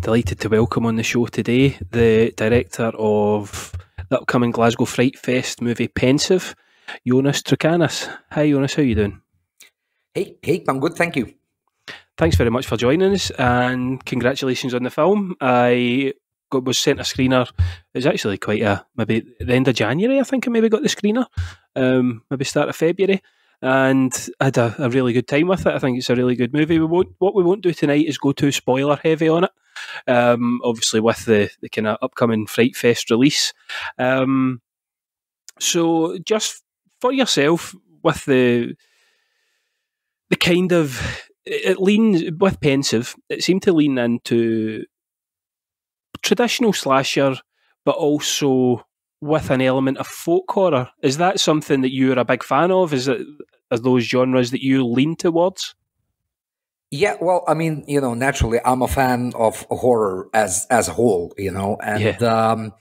delighted to welcome on the show today the director of the upcoming Glasgow Frightfest movie Pensive, Jonas. Hi Jonas, how are you doing? Hey, I'm good, thank you. Thanks very much for joining us, and congratulations on the film. Was sent a screener. It was actually maybe the end of January, I think I maybe got the screener, maybe start of February, and I had a really good time with it. I think it's a really good movie. What we won't do tonight is go too spoiler heavy on it, obviously with the kind of upcoming Fright Fest release. So just for yourself, with the kind of, it leans, with Pensive, it seemed to lean into traditional slasher, but also with an element of folk horror. Is that something that you're a big fan of? Are those genres that you lean towards? Yeah, well, I mean, naturally, I'm a fan of horror as a whole, and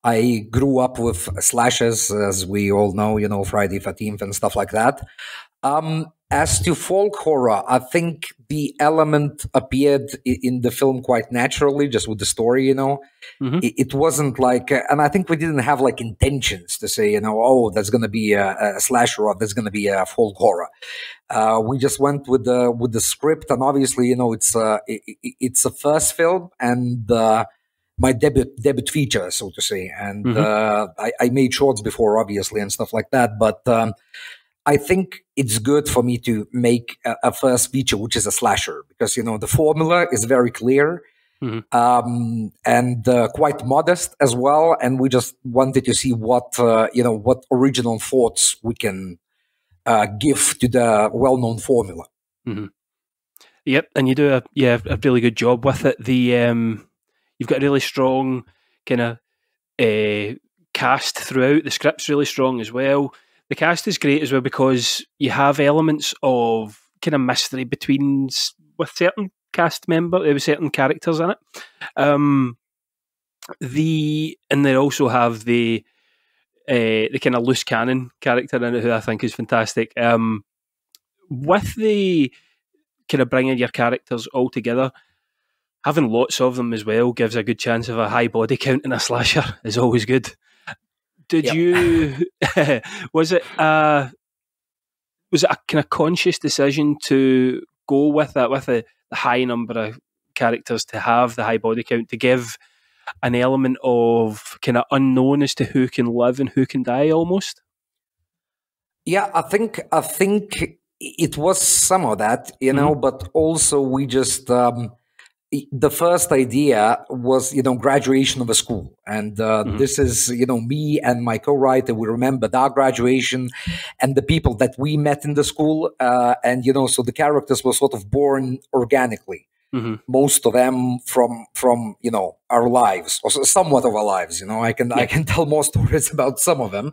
I grew up with slashes, as we all know, Friday 13th and stuff like that. As to folk horror, I think the element appeared in the film quite naturally, just with the story, Mm-hmm. It wasn't like, and I think we didn't have like intentions to say, oh, there's going to be a slasher or there's going to be a folk horror. We just went with the script, and obviously, it's a first film and my debut feature, so to say. And I made shorts before, obviously, and stuff like that, but. I think it's good for me to make a first feature, which is a slasher, because, the formula is very clear, and quite modest as well. And we just wanted to see what original thoughts we can give to the well-known formula. Mm-hmm. Yep. And you do a really good job with it. You've got a really strong kind of cast throughout. The script's really strong as well. The cast is great as well, because you have elements of kind of mystery with certain cast members, with certain characters in it. And they also have the kind of loose cannon character in it, who I think is fantastic. With the kind of bringing your characters all together, having lots of them as well gives a good chance of a high body count in a slasher is always good. Did you? Was it a kind of conscious decision to go with that, with the high number of characters, to have the high body count, to give an element of kind of unknown as to who can live and who can die, almost? Yeah, I think it was some of that, but also we just. The first idea was, graduation of a school. And this is, me and my co-writer, we remembered our graduation and the people that we met in the school. And, so the characters were sort of born organically. Mm-hmm. Most of them from our lives, or somewhat of our lives. I can tell more stories about some of them,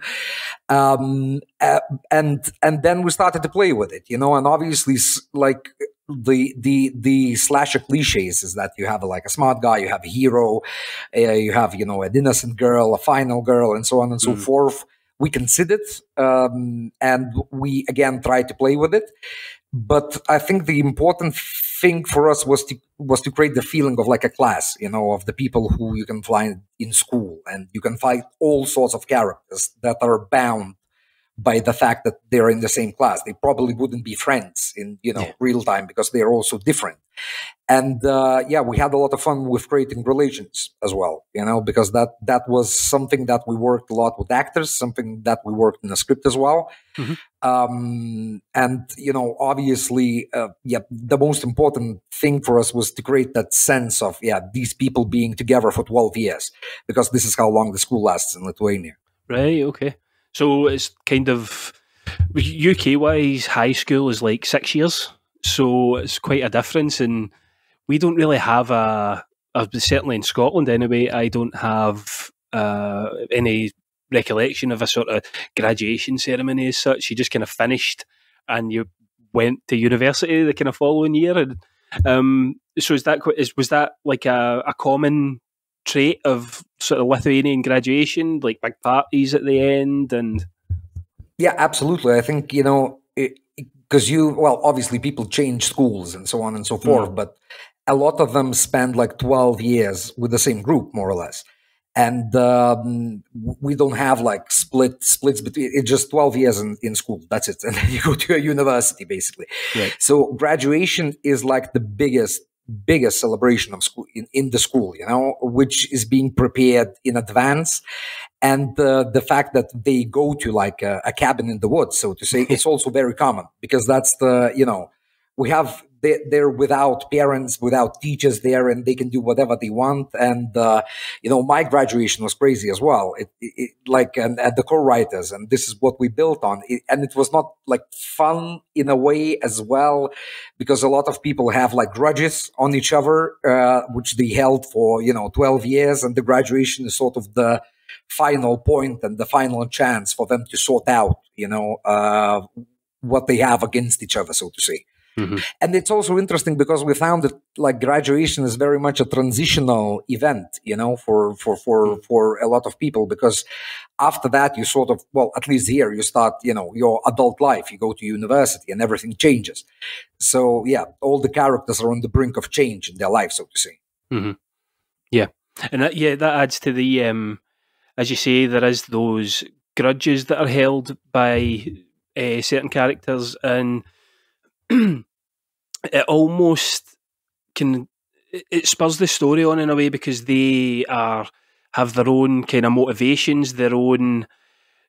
and then we started to play with it, and obviously, like the slasher cliches is that you have like a smart guy, you have a hero, you have an innocent girl, a final girl, and so on and so forth. We considered, and we again tried to play with it. But I think the important thing for us was to create the feeling of like a class, of the people who you can find in school, and you can find all sorts of characters that are bound by the fact that they're in the same class. They probably wouldn't be friends in real time, because they're also different. And we had a lot of fun with creating relations as well, because that was something that we worked a lot with actors, something that we worked in the script as well. Mm-hmm. And obviously, the most important thing for us was to create that sense of these people being together for 12 years, because this is how long the school lasts in Lithuania. Right. Okay. So it's kind of, UK-wise, high school is like 6 years, so it's quite a difference, and we don't really have certainly in Scotland anyway, I don't have any recollection of a sort of graduation ceremony as such. You just kind of finished and you went to university the kind of following year. And so was that like a common trait of sort of Lithuanian graduation, like big parties at the end? And yeah, absolutely. I think because obviously people change schools and so on and so forth, but a lot of them spend like 12 years with the same group, more or less. And we don't have like splits between, it's just 12 years in school. That's it. And then you go to a university, basically. Right. So graduation is like the biggest celebration of school in the school, you know, which is being prepared in advance. And the fact that they go to like a cabin in the woods, so to say, it's also very common, because that's the, you know, they're without parents, without teachers there, and they can do whatever they want. And you know, my graduation was crazy as well. And at the co-writers, and this is what we built on. And it was not like fun in a way as well, because a lot of people have like grudges on each other, which they held for 12 years, and the graduation is sort of the final point and the final chance for them to sort out, what they have against each other, so to say. Mm-hmm. And it's also interesting because we found that like graduation is very much a transitional event, for a lot of people, because after that you sort of, well, at least here you start, your adult life, you go to university and everything changes. So yeah, all the characters are on the brink of change in their life, so to say. Mm-hmm. Yeah. And that adds to the, as you say, there is those grudges that are held by certain characters, and it almost it spurs the story on in a way, because they have their own kind of motivations, their own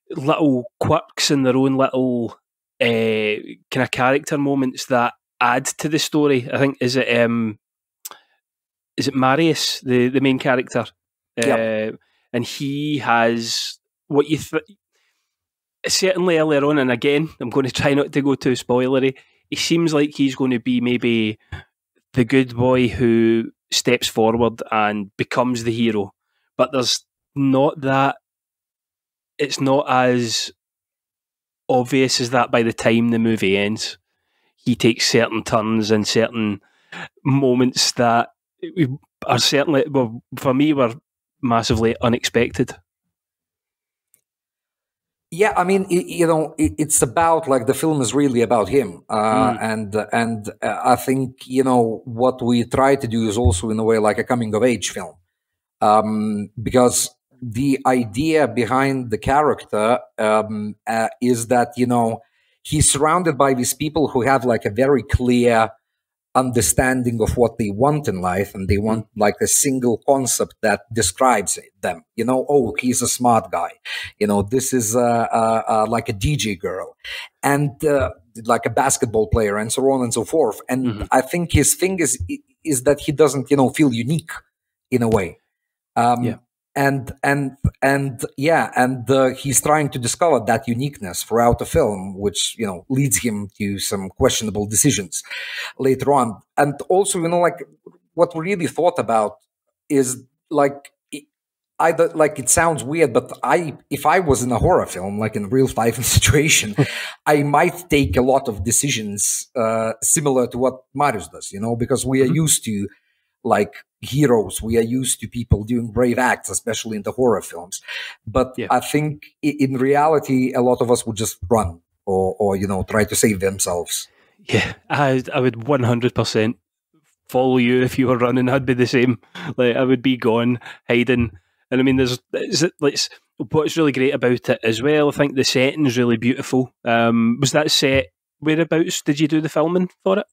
little quirks, and their own little kind of character moments that add to the story. I think is it Marius, the main character? Yep. And he has what you certainly earlier on, and again, I'm going to try not to go too spoilery. He seems like he's going to be maybe the good boy who steps forward and becomes the hero, but there's not that. It's not as obvious as that by the time the movie ends. He takes certain turns and certain moments that are certainly, well, for me, were massively unexpected. Yeah, I mean, it's about like the film is really about him, and I think what we try to do is also in a way like a coming of age film, because the idea behind the character is that he's surrounded by these people who have like a very clear understanding of what they want in life, and they want like a single concept that describes them. Oh, he's a smart guy. This is like a DJ girl, and like a basketball player, and so on and so forth. And I think his thing is that he doesn't feel unique in a way. Yeah. And he's trying to discover that uniqueness throughout the film, which leads him to some questionable decisions later on. And also, like what we really thought about is like either like it sounds weird, but if I was in a horror film, like in a real life situation, I might take a lot of decisions similar to what Marius does, because we are used to like heroes. We are used to people doing brave acts, especially in the horror films. But I think in reality, a lot of us would just run or try to save themselves. Yeah, I would 100% follow you if you were running. I'd be the same. Like I would be gone, hiding. And I mean, what's really great about it as well, I think the setting is really beautiful. Was that set, whereabouts did you do the filming for it?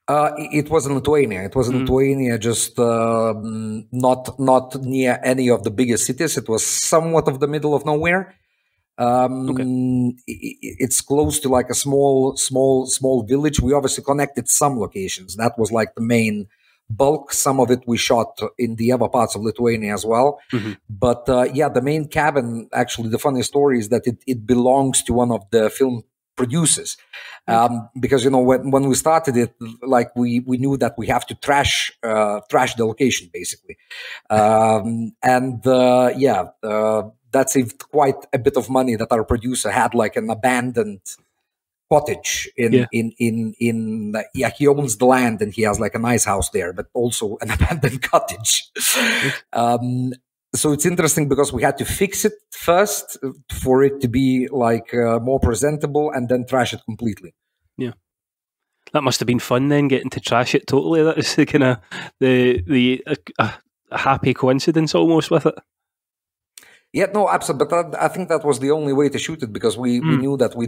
It was in Lithuania. It was in Lithuania, just not near any of the biggest cities. It was somewhat of the middle of nowhere. It's close to like a small village. We obviously connected some locations. That was like the main bulk. Some of it we shot in the other parts of Lithuania as well. But the main cabin, actually, the funny story is that it belongs to one of the film producers, because when we started it, like we knew that we have to trash the location basically, that saved quite a bit of money. That our producer had like an abandoned cottage he owns the land and he has like a nice house there, but also an abandoned cottage. So it's interesting because we had to fix it first for it to be like more presentable, and then trash it completely. Yeah. That must have been fun then, getting to trash it totally. That is the kind of a happy coincidence almost with it. Yeah, no, absolutely. But I think that was the only way to shoot it, because we knew that we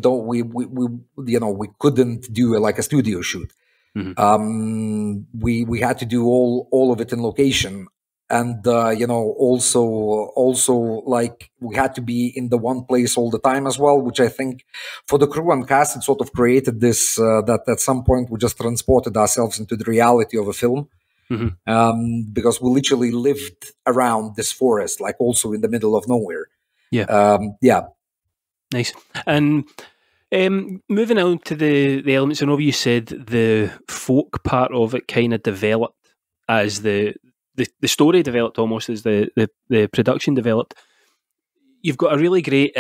couldn't do like a studio shoot. We had to do all of it in location, and also like we had to be in the one place all the time as well, which I think for the crew and cast it sort of created this that at some point we just transported ourselves into the reality of a film. Because we literally lived around this forest, like also in the middle of nowhere. Yeah. Nice. And moving on to the elements, I know you said the folk part of it kind of developed as the story developed almost as the production developed. You've got a really great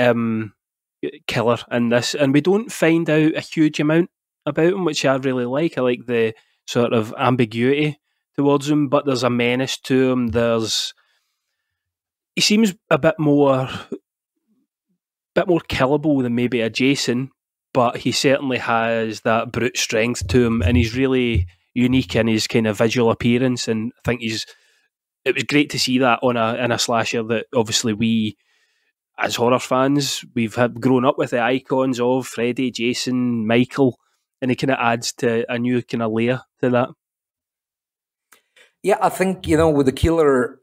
killer in this, and we don't find out a huge amount about him, which I really like. I like the sort of ambiguity towards him, but there's a menace to him. He seems a bit more killable than maybe a Jason, but he certainly has that brute strength to him, and he's really unique in his kind of visual appearance. And I think it was great to see that in a slasher that obviously we, as horror fans, we've had grown up with the icons of Freddy, Jason, Michael, and it kind of adds to a new kind of layer to that. Yeah, I think, with the killer,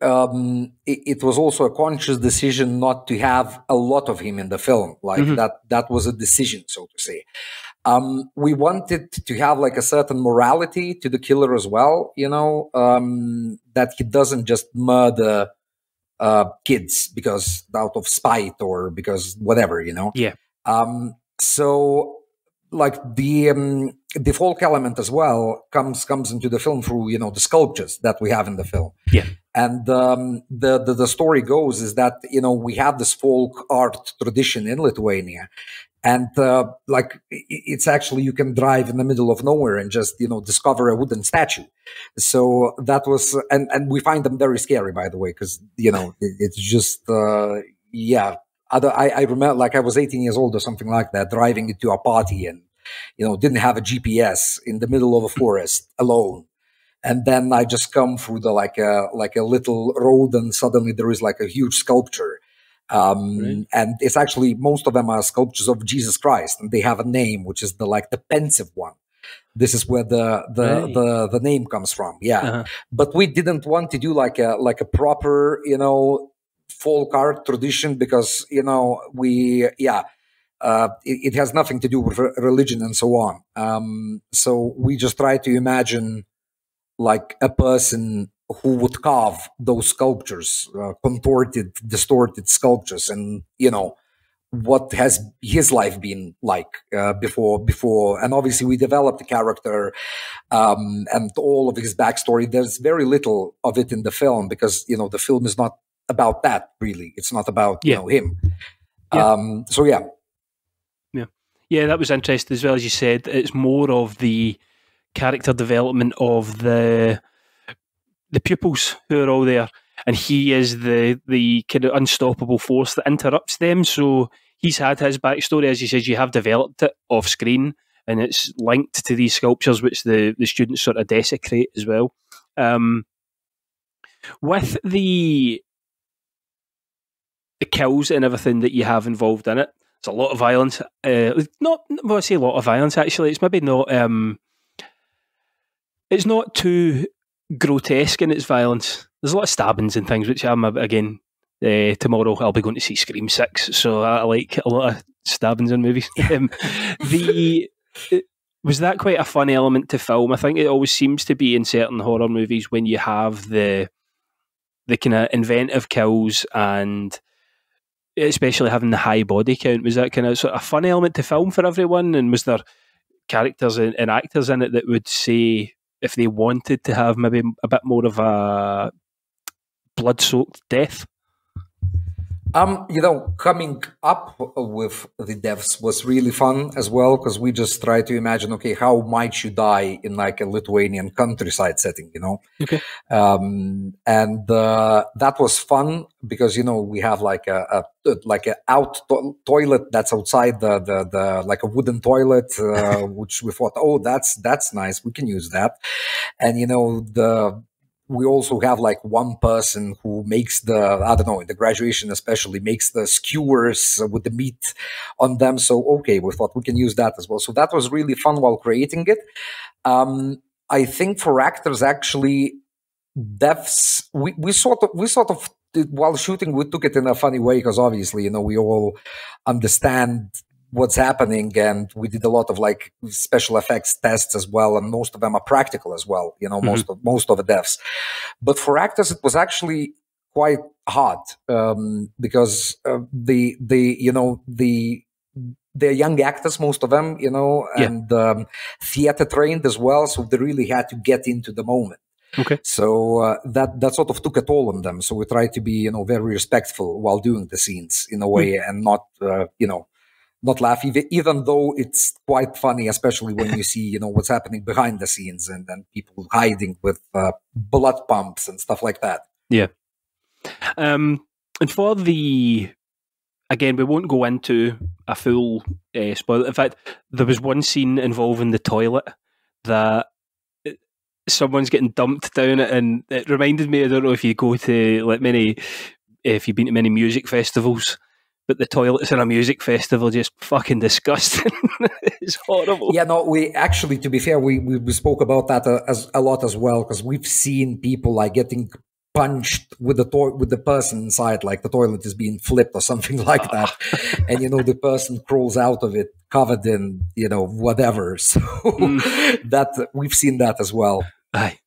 it was also a conscious decision not to have a lot of him in the film. Like that was a decision, so to say. We wanted to have like a certain morality to the killer as well, that he doesn't just murder kids because out of spite or because whatever, Yeah. So like the folk element as well comes into the film through the sculptures that we have in the film. Yeah. And the story goes is that we have this folk art tradition in Lithuania, and like it's actually, you can drive in the middle of nowhere and just discover a wooden statue. So that was, and we find them very scary, by the way, because it's just yeah. I remember, like I was 18 years old or something like that, driving into a party and didn't have a GPS in the middle of a forest alone. And then I just come through the like a little road, and suddenly there is like a huge sculpture. And it's actually, most of them are sculptures of Jesus Christ, and they have a name, which is the Pensive one. This is where the name comes from. Yeah. But we didn't want to do like a proper, folk art tradition, because, it has nothing to do with religion and so on. So we just try to imagine like a person who would carve those sculptures, contorted, distorted sculptures, and what has his life been like before. And obviously we developed the character and all of his backstory. There's very little of it in the film, because the film is not about that, really. It's not about him. So that was interesting as well. As you said, it's more of the character development of the pupils who are all there, and he is the kind of unstoppable force that interrupts them. So he's had his backstory, as you said. You have developed it off screen, and it's linked to these sculptures which the students sort of desecrate as well. With the kills and everything that you have involved in it, it's a lot of violence. I say a lot of violence, actually. It's maybe not. It's not too grotesque in its violence. There's a lot of stabbings and things, which I'm, again, tomorrow I'll be going to see Scream 6, so I like a lot of stabbings in movies. Was that quite a fun element to film? I think it always seems to be in certain horror movies when you have the kind of inventive kills, and especially having the high body count. Was that kind of sort of a fun element to film for everyone? And was there characters and actors in it that would say, if they wanted to have maybe a bit more of a blood-soaked death? Coming up with the devs was really fun as well, because we just try to imagine, okay, how might you die in like a Lithuanian countryside setting, Okay. And that was fun because we have like a toilet that's outside the like a wooden toilet, which we thought, oh, that's nice, we can use that, and we also have like one person who makes I don't know, in the graduation especially, makes the skewers with the meat on them. So, okay, we thought we can use that as well. So that was really fun while creating it. I think for actors, actually, deaths, we sort of, while shooting, we took it in a funny way because obviously, we all understand what's happening, and we did a lot of like special effects tests as well, and most of them are practical as well, most of the deaths. But for actors it was actually quite hard, because they're young actors, most of them, and theater trained as well, so they really had to get into the moment. Okay. So that sort of took a toll on them. So we tried to be very respectful while doing the scenes in a way, and not not laugh, even though it's quite funny, especially when you see, what's happening behind the scenes, and then people hiding with blood pumps and stuff like that. Yeah. And for again, we won't go into a full spoiler. In fact, there was one scene involving the toilet that someone's getting dumped down it, and it reminded me, I don't know if you go to if you've been to many music festivals, but the toilets in a music festival just fucking disgusting. It's horrible. Yeah, no, we actually, to be fair, we spoke about that a lot as well, because we've seen people like getting punched with the person inside, like the toilet is being flipped or something like that, and the person crawls out of it covered in whatever. So that we've seen that as well. Aye.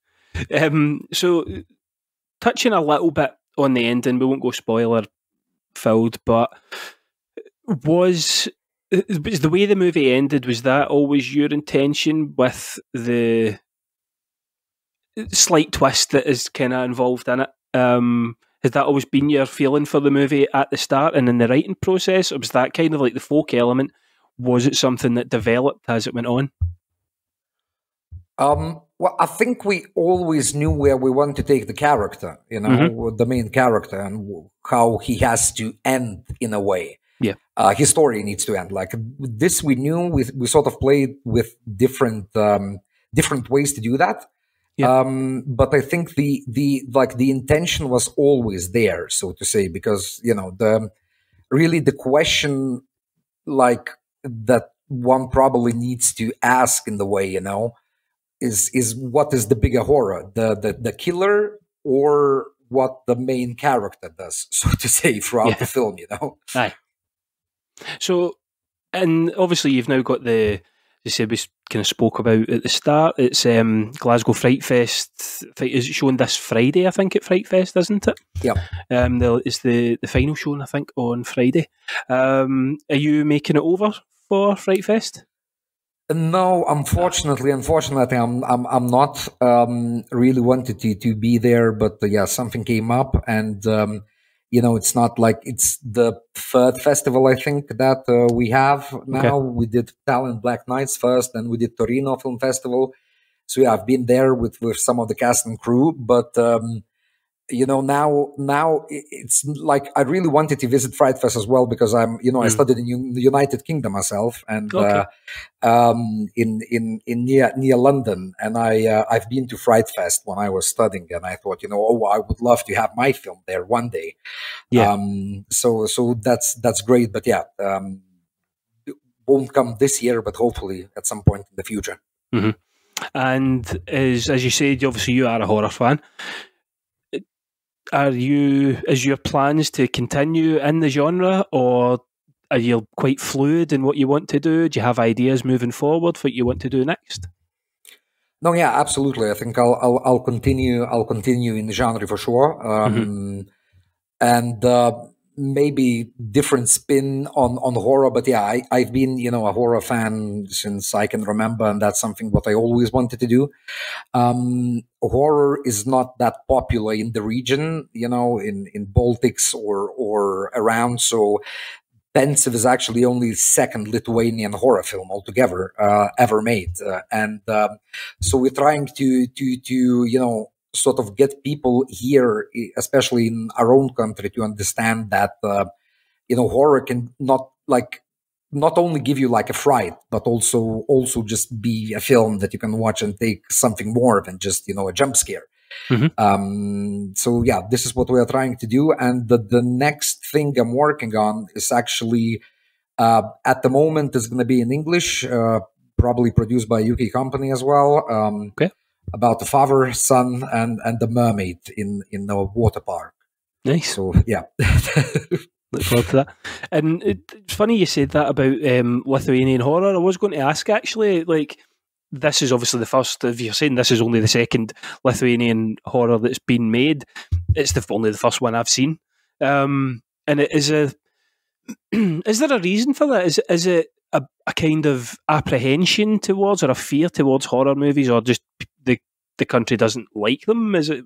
So touching a little bit on the ending, we won't go spoiler filled, but was the way the movie ended, was that always your intention, with the slight twist that is kind of involved in it? Has that always been your feeling for the movie at the start and in the writing process, or was that kind of like the folk element? Was it something that developed as it went on? Well, I think we always knew where we want to take the character, the main character, and how he has to end in a way. Yeah. His story needs to end. Like this, we knew. We sort of played with different ways to do that. Yeah. But I think the intention was always there, so to say, because the question, like, that one probably needs to ask in the way, is what is the bigger horror, the killer, or what the main character does, so to say, throughout the film, Aye. So, and obviously you've now got you said we kind of spoke about at the start, it's Glasgow Frightfest. Is it showing this Friday, I think, at Frightfest, isn't it? Yeah. It's the final showing, I think, on Friday. Are you making it over for Frightfest? No, unfortunately, I'm not really wanted to be there, but something came up, and it's not like it's the third festival, I think, that we have now. Okay. We did Tallinn Black Nights first, then we did Torino Film Festival. So I've been there with some of the cast and crew, but now it's like I really wanted to visit Frightfest as well, because I'm, I studied in the United Kingdom myself, and in near London, and I've been to Frightfest when I was studying, and I thought, I would love to have my film there one day. Yeah. So that's great, but it won't come this year, but hopefully at some point in the future. Mm-hmm. And as you said, obviously you are a horror fan. Is your plans to continue in the genre, or are you quite fluid in what you want to do? Do you have ideas moving forward for what you want to do next? No, yeah, absolutely. I think I'll continue in the genre for sure. And maybe different spin on horror, but yeah, I've been, a horror fan since I can remember, and that's something what I always wanted to do. Horror is not that popular in the region, in Baltics or around. So Pensive is actually only the second Lithuanian horror film altogether ever made, and so we're trying to sort of get people here, especially in our own country, to understand that horror can not only give you like a fright, but also just be a film that you can watch and take something more than just a jump scare. So yeah, this is what we are trying to do, and the next thing I'm working on is actually at the moment is going to be in English, probably produced by a UK company as well. Okay. About the father, son, and the mermaid in the water park. Nice. So yeah. Look forward to that. And it's funny you said that about Lithuanian horror. I was going to ask actually, like, this is obviously the first. If you're saying this is only the second Lithuanian horror that's been made, it's only the first one I've seen. And it is is there a reason for that? Is it a kind of apprehension towards or a fear towards horror movies, or just the country doesn't like them? Is it?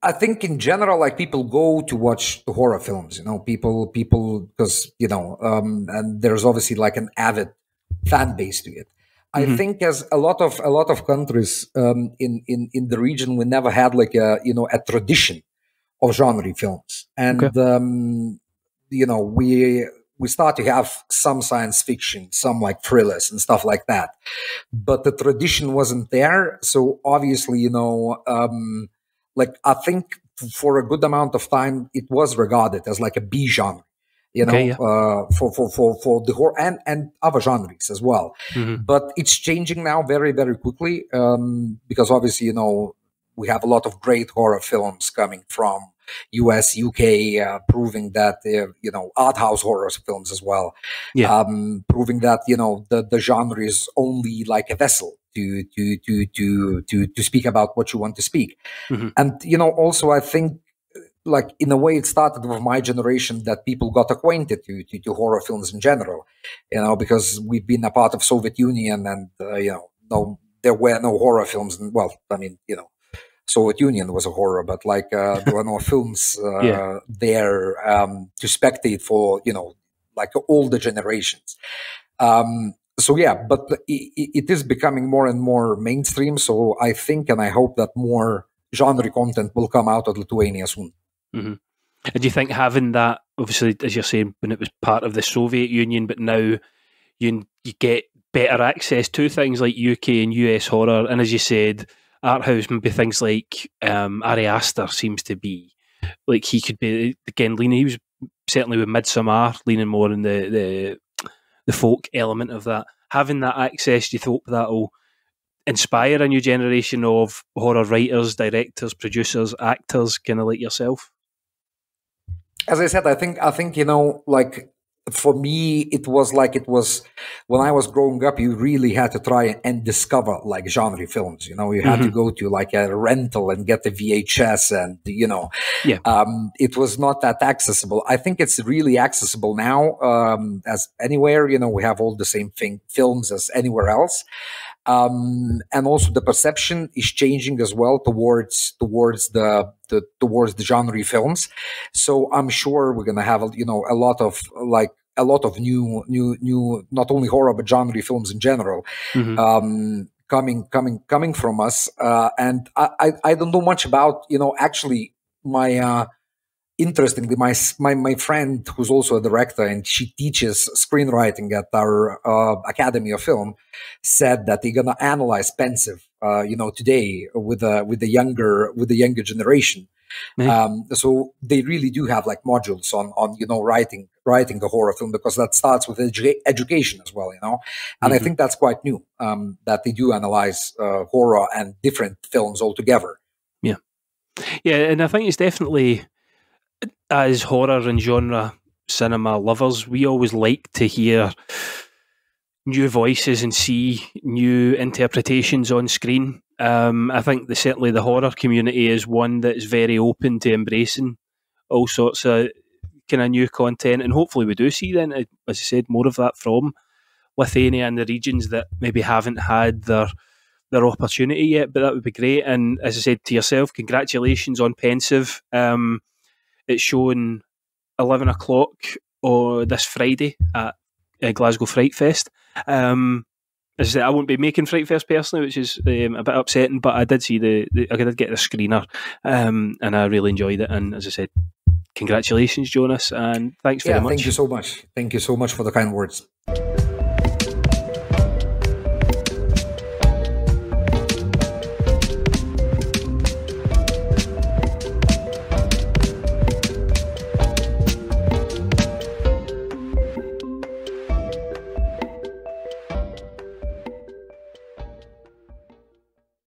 I think in general, like, people go to watch the horror films. People because and there's obviously like an avid fan base to it. Mm-hmm. I think as a lot of countries in the region, we never had like a tradition of genre films, and okay. we start to have some science fiction, some like thrillers and stuff like that, but the tradition wasn't there. So obviously, like, I think for a good amount of time it was regarded as like a B genre, Okay, yeah. For the horror and other genres as well. Mm-hmm. But it's changing now very, very quickly, because obviously, we have a lot of great horror films coming from US, UK, proving that art house horror films as well. Yeah. Proving that the genre is only like a vessel to speak about what you want to speak. Mm-hmm. And also, I think, like, in a way, it started with my generation, that people got acquainted to horror films in general, because we've been a part of Soviet Union, and no, there were no horror films. Well, I mean, Soviet Union was a horror, but like there were no films there to spectate for like all the generations. So yeah, but it is becoming more and more mainstream. So I think and I hope that more genre content will come out of Lithuania soon. Mm-hmm. And do you think having that, obviously, as you're saying, when it was part of the Soviet Union, but now you get better access to things like UK and US horror, and as you said, art house, maybe things like Ari Aster seems to be like, he could be again leaning. He was certainly with Midsommar leaning more in the folk element of that. Having that access, do you hope that will inspire a new generation of horror writers, directors, producers, actors, kind of like yourself? As I said, I think like, for me, it was when I was growing up, you really had to try and discover like genre films. You had to go to like a rental and get the VHS, and it was not that accessible. I think it's really accessible now, as anywhere. We have all the same films as anywhere else. And also the perception is changing as well towards the genre films. So I'm sure we're gonna have a lot of new not only horror but genre films in general, coming from us. And I don't know much about actually my. Interestingly, my friend, who's also a director and she teaches screenwriting at our Academy of Film, said that they're gonna analyze Pensive, today with the younger generation. Nice. So they really do have like modules on writing the horror film, because that starts with education as well, and I think that's quite new, that they do analyze horror and different films altogether. Yeah, and I think it's definitely, as horror and genre cinema lovers, we always like to hear new voices and see new interpretations on screen. I think certainly the horror community is one that is very open to embracing all sorts of kind of new content, and hopefully we do see then, as I said, more of that from Lithuania and the regions that maybe haven't had their opportunity yet. But that would be great. And as I said to yourself, congratulations on Pensive. It's showing 11 o'clock or this Friday at Glasgow Frightfest. As I said, I won't be making Frightfest personally, which is a bit upsetting, but I did see I did get the screener, and I really enjoyed it. And as I said, congratulations, Jonas, and thanks very much. Thank you so much. Thank you so much for the kind words.